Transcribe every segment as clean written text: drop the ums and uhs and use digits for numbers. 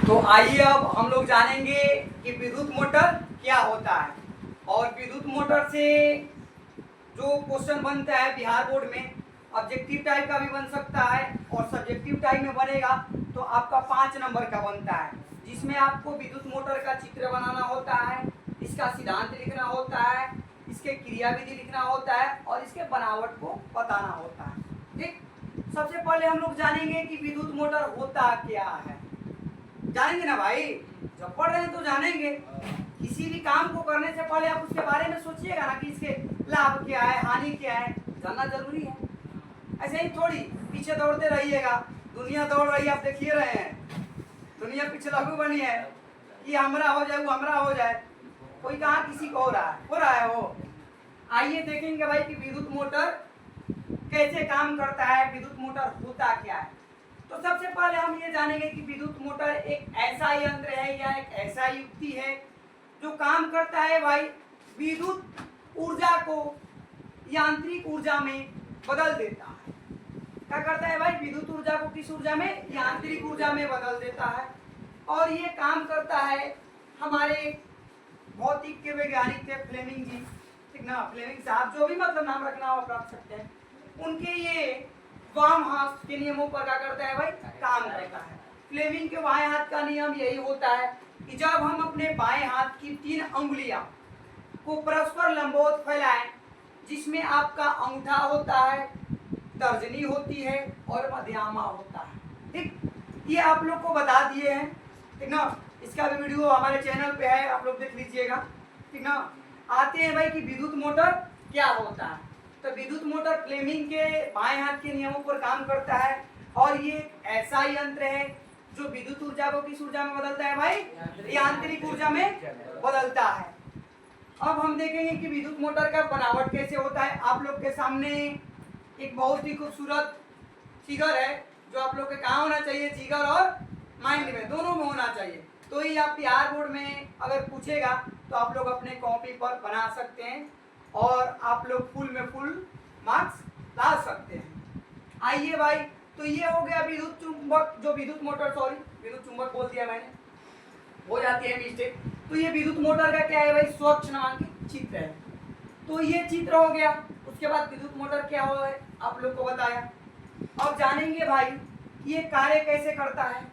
तो आइए अब हम लोग जानेंगे कि विद्युत मोटर क्या होता है और विद्युत मोटर से जो क्वेश्चन बनता है बिहार बोर्ड में ऑब्जेक्टिव टाइप का भी बन सकता है और सब्जेक्टिव टाइप में बनेगा तो आपका 5 नंबर का बनता है, जिसमें आपको विद्युत मोटर का चित्र बनाना होता है, इसका सिद्धांत लिखना होता है, इसके क्रियाविधि लिखना होता है और इसके बनावट को बताना होता है। ठीक, सबसे पहले हम लोग जानेंगे कि विद्युत मोटर होता क्या है। जानेंगे ना भाई, जब पढ़ रहे हैं तो जानेंगे। किसी भी काम को करने से पहले आप उसके बारे में सोचिएगा ना कि इसके लाभ क्या है, हानि क्या है, जानना जरूरी है। ऐसे ही थोड़ी पीछे दौड़ते रहिएगा, दुनिया दौड़ रही है, आप देखिए रहे हैं, दुनिया पीछे लागू बनी है कि हमरा हो जाए वो हमरा हो जाए, कोई कहाँ किसी को हो रहा है वो। आइए देखेंगे भाई कि विद्युत मोटर कैसे काम करता है, विद्युत मोटर होता क्या है। तो सबसे पहले हम ये जानेंगे कि विद्युत मोटर एक ऐसा यंत्र है या एक ऐसा युक्ति है जो काम करता है भाई विद्युत ऊर्जा को यांत्रिक ऊर्जा में बदल देता है। क्या करता है भाई, विद्युत ऊर्जा को किस ऊर्जा में, यांत्रिक ऊर्जा में बदल देता है। और ये काम करता है हमारे भौतिक के वैज्ञानिक थे फ्लेमिंग जी, ठीक ना, फ्लेमिंग साहब, जो भी मतलब नाम रखना हो आप रख सकते हैं। उनके ये वाम हाथ के नियमों पर क्या करता है भाई, काम करता है। फ्लेमिंग के बाएं हाथ का नियम यही होता है कि जब हम अपने बाएं हाथ की 3 अंगुलियां को परस्पर लंबवत फैलाएं, जिसमें आपका अंगूठा होता है, तर्जनी होती है और मध्यमा होता है। ठीक, ये आप लोग को बता दिए हैं, ठीक ना। इसका भी वीडियो हमारे चैनल पे है, आप लोग देख लीजिएगा, ठीक ना। आते हैं भाई कि विद्युत मोटर क्या होता है। तो विद्युत मोटर फ्लेमिंग के बाएं हाथ के नियमों पर काम करता है और ये ऐसा यंत्र है जो विद्युत ऊर्जा को किस ऊर्जा में बदलता है भाई, यांत्रिक ऊर्जा में बदलता है। अब हम देखेंगे कि विद्युत मोटर का बनावट कैसे होता है। आप लोग के सामने एक बहुत ही खूबसूरत फिगर है जो आप लोग के कहाँ होना चाहिए, जिगर और माइंड में, दोनों में होना चाहिए। तो ही आप बिहार बोर्ड में अगर पूछेगा तो आप लोग अपने कॉपी पर बना सकते हैं और आप लोग फुल में फुल मार्क्स ला सकते हैं। आइए भाई, तो ये हो गया विद्युत चुंबक, जो विद्युत मोटर, सॉरी विद्युत चुंबक बोल दिया मैंने, हो जाती है मिस्टेक। तो ये विद्युत मोटर का क्या है भाई, स्वच्छ नामांकित चित्र है। तो ये चित्र हो गया, उसके बाद विद्युत मोटर क्या हो है आप लोग को बताया। अब जानेंगे भाई ये कार्य कैसे करता है,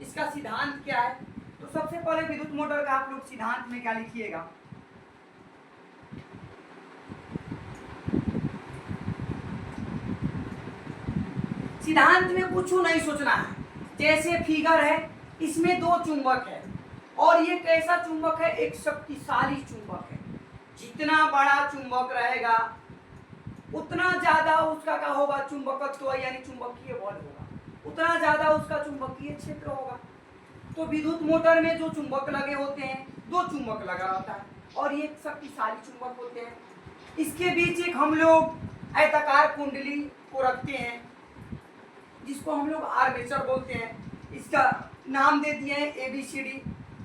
इसका सिद्धांत क्या है। तो सबसे पहले विद्युत मोटर का आप लोग सिद्धांत में क्या लिखिएगा, सिद्धांत में कुछ नहीं सोचना है। जैसे फिगर है, इसमें 2 चुंबक है और ये कैसा चुंबक है, एक शक्तिशाली चुंबक है। जितना बड़ा चुंबक रहेगा उतना ज्यादा उसका क्या होगा, चुंबकत्व यानी चुंबकीय बल होगा, उतना ज्यादा उसका चुंबकीय क्षेत्र होगा। तो विद्युत मोटर में जो चुंबक लगे होते हैं, 2 चुंबक लगा होता है और ये शक्तिशाली चुंबक होते हैं। इसके बीच एक हम लोग आयताकार कुंडली को रखते हैं जिसको हम लोग आर्मेचर बोलते हैं। इसका नाम दे दिए हैं ABCD,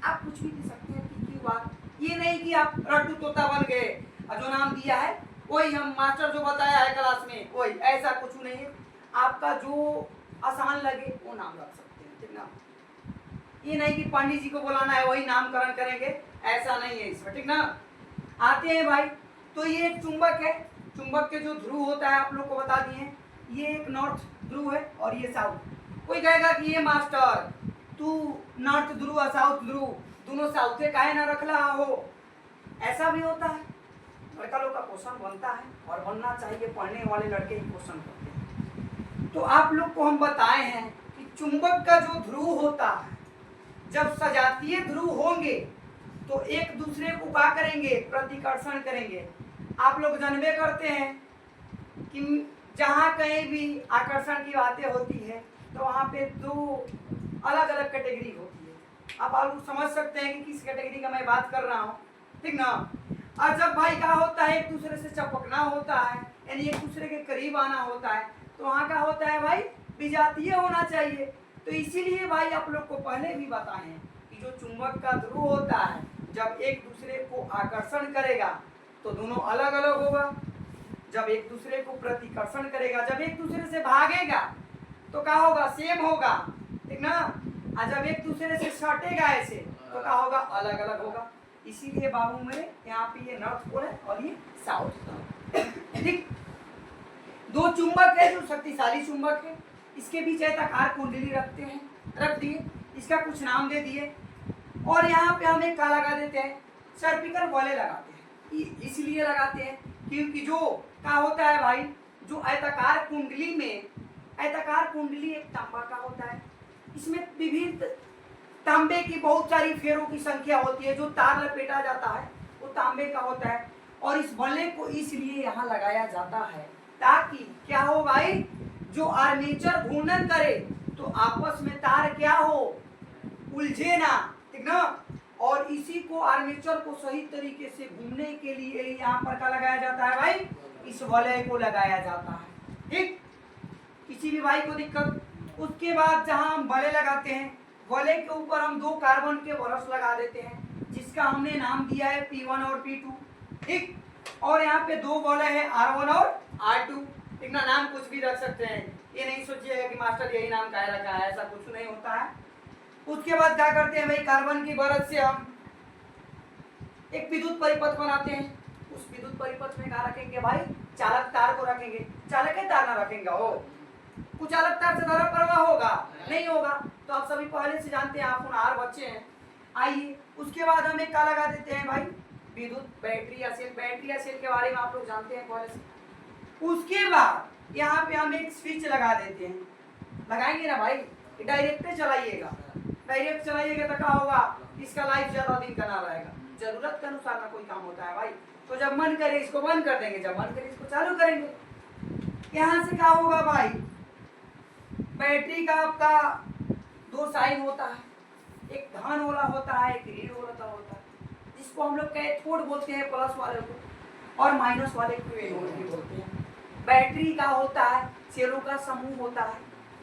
आप कुछ भी दे सकते हैं PQ बार, ये नहीं कि आप रट्टू तोता बन गए और जो नाम दिया है वही हम मास्टर जो बताया है क्लास में वही, ऐसा कुछ नहीं है। आपका जो आसान लगे वो नाम रख सकते हैं, ठीक ना। ये नहीं कि पंडित जी को बुलाना है वही नामकरण करेंगे, ऐसा नहीं है इसमें, ठीक ना। आते हैं भाई, तो ये एक चुंबक है, चुंबक के जो ध्रुव होता है आप लोग को बता दिए, ये एक नॉर्थ ध्रुव है और ये साउथ। कोई कहेगा कि ये मास्टर तू नॉर्थ ध्रुव और साउथ ध्रुव दोनों साउथे काहे ना रख रहा हो, ऐसा भी होता है। लड़का लोग का क्वेश्चन बनता है और बनना चाहिए, पढ़ने वाले लड़के ही क्वेश्चन करते हैं। तो आप लोग को हम बताए हैं कि चुंबक का जो ध्रुव होता है, जब सजातीय ध्रुव होंगे तो एक दूसरे को क्या करेंगे, प्रतिकर्षण करेंगे। आप लोग जानबे करते हैं कि जहाँ कहीं भी आकर्षण की बातें होती है तो वहाँ पे 2 अलग अलग कैटेगरी होती है। आप लोग समझ सकते हैं कि किस कैटेगरी का मैं बात कर रहा हूँ, ठीक ना। और जब भाई क्या होता है, एक दूसरे से चपकना होता है यानी एक दूसरे के करीब आना होता है, तो वहाँ का होता है भाई विजातीय होना चाहिए। तो इसीलिए भाई आप लोग को पहले भी बताए हैं कि जो चुंबक का ध्रुव होता है जब एक दूसरे को आकर्षण करेगा तो दोनों अलग अलग होगा, जब एक दूसरे को प्रतिकर्षण करेगा, जब एक दूसरे से भागेगा तो क्या होगा, सेम होगा, ठीक ना। और जब एक दूसरे दूसरे से सटेगा ऐसे तो क्या होगा, अलग अलग होगा। इसीलिए बाबू मेरे यहाँ पे ये नॉर्थ पोल है और ये साउथ। ठीक, दो चुंबक है जो शक्तिशाली चुंबक है, इसके बीच आयताकार कुंडली रखते हैं, रख दिए, इसका कुछ नाम दे दिए, और यहाँ पे हम एक क्या लगा देते हैं, सर्पिकल बॉले लगाते हैं। इसलिए लगाते हैं क्योंकि जो क्या होता है भाई, जो आयताकार कुंडली में, आयताकार कुंडली एक तांबा का होता है, इसमें विभिन्न तांबे की बहुत सारी फेरों की संख्या होती है, जो तार लपेटा जाता है वो तांबे का होता है, और इस बल्ले को इसलिए यहाँ लगाया जाता है ताकि क्या हो भाई, जो आर्मेचर घूर्णन करे तो आपस में तार क्या हो, उलझे ना, ठीक ना। और इसी को आर्मेचर को सही तरीके से घूमने के लिए यहाँ पर क्या लगाया जाता है भाई, इस वलय को लगाया जाता है। ठीक, किसी भी भाई को दिक्कत। उसके बाद जहां हम वलय लगाते हैं, वलय के ऊपर हम दो कार्बन के ब्रश लगा देते हैं, जिसका हमने नाम दिया है P1 और P2। ठीक, और यहाँ पे दो वलय है R1 और R2। ठीक ना, नाम कुछ भी रख सकते हैं, ये नहीं सोचिएगा कि मास्टर यही नाम काहे रखा है, ऐसा कुछ नहीं होता है। उसके बाद क्या करते हैं भाई, कार्बन की ब्रश से हम एक विद्युत परिपथ बनाते हैं। उस विद्युत परिपथ में क्या रखेंगे भाई, चालक तार को रखेंगे। चालक तार ना रखेंगे हो, कुछ चालक तार से धारा प्रवाह होगा नहीं होगा, तो आप सभी पहले से जानते हैं, आप होनहार बच्चे हैं। आइए, उसके बाद हम एक क्या लगा देते हैं भाई, विद्युत बैटरी या सेल। बैटरी या सेल के बारे में आप लोग जानते हैं पहले से। उसके बाद यहाँ पे हम एक स्विच लगा देते हैं, लगाएंगे ना भाई, डायरेक्ट चलाइएगा, डायरेक्ट चलाइएगा तो क्या होगा, इसका लाइफ ज्यादा दिन का ना रहेगा। जरूरत के अनुसार ना कोई काम होता है भाई, तो जब मन करे इसको बंद कर देंगे, जब मन करे इसको चालू करेंगे। यहाँ से क्या होगा भाई, बैटरी का आपका दो साइन होता है, एक धन वाला होता है, एक ऋण वाला होता है, जिसको हम लोग कैथोड बोलते हैं प्लस वाले को, और माइनस वाले को एनोड भी बोलते हैं। बैटरी का होता है सेलों का समूह होता है,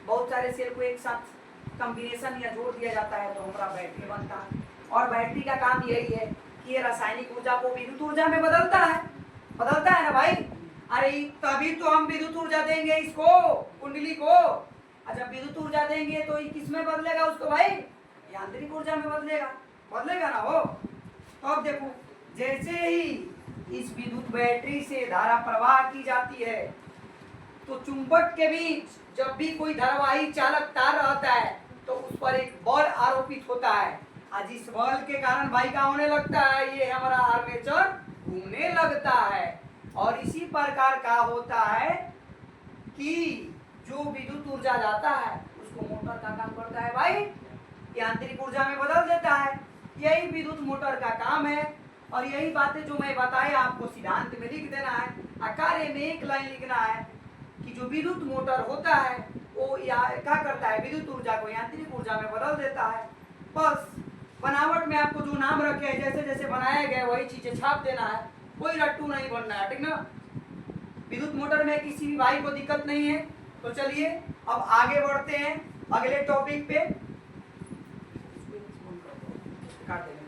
बहुत सारे सेल को एक साथ कॉम्बिनेशन या जोड़ दिया जाता है तो हमारा बैटरी बनता है। और बैटरी का काम यही है कि ये रासायनिक ऊर्जा को विद्युत ऊर्जा में बदलता है ना भाई। अरे तभी तो हम विद्युत ऊर्जा देंगे इसको, कुंडली को। जब विद्युत ऊर्जा देंगे तो ये किस में बदलेगा उसको भाई, यांत्रिक ऊर्जा में बदलेगा ना हो। तो अब देखो, जैसे ही इस विद्युत बैटरी से धारा प्रवाह की जाती है तो चुंबक के बीच जब भी कोई धारावाही चालक तार रहता है तो उस पर एक बल आरोपित होता है। आज इस बल के कारण भाई का होने लगता है, ये हमारा आर्मेचर घूमने लगता है। और इसी प्रकार का होता है कि जो विद्युत ऊर्जा जाता है उसको मोटर का काम करता है भाई, यांत्रिक ऊर्जा में बदल देता है। यही विद्युत मोटर का काम है। और यही बातें जो मैं बताया आपको सिद्धांत में लिख देना है, कार्य में एक लाइन लिखना है कि जो विद्युत मोटर होता है वो क्या करता है, विद्युत ऊर्जा को यांत्रिक ऊर्जा में बदल देता है। बस बनावट में आपको जो नाम रखे हैं, जैसे जैसे बनाया गया वही चीजें छाप देना है, कोई रट्टू नहीं बनना है, ठीक ना। विद्युत मोटर में किसी भी भाई को दिक्कत नहीं है। तो चलिए अब आगे बढ़ते हैं अगले टॉपिक पे। काट देंगे,